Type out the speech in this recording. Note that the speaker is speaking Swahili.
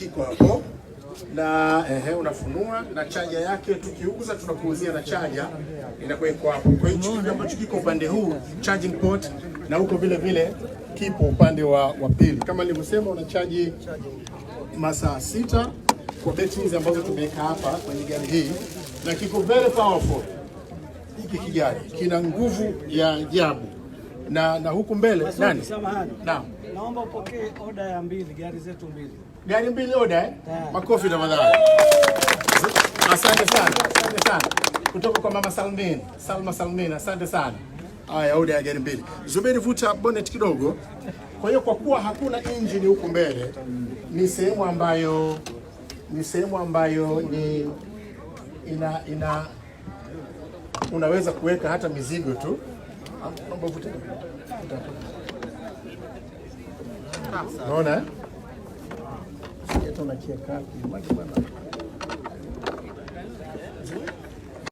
kiko hapo na unafunua na chaja yake, tukiuza tunakuuzia na chaja inakuwa hapo. Kwa hiyo hicho ambacho kiko upande huu charging port, na huko vile vile kipo upande wa pili. Kama nilivyosema, unachaji masaa 6 kwa batteries ambazo tumeweka hapa kwenye gari hii, na kiko very powerful. Hiki kigari kina nguvu ya ajabu. Na huku mbele nani? Naam. Naomba upokee oda ya 2 gari zetu 2. Gari 2 oda Makofi tafadhali. Asante sana. Kutoka kwa Mama Salma Salmin, asante sana. Haya, oda ya gari 2. Zuberi, vuta bonnet kidogo. Kwa hiyo kwa kuwa hakuna engine huku mbele, ni sehemu ambayo ina unaweza kuweka hata mizigo tu. Naomba vuta. Unaona? Sasa unakia kapi.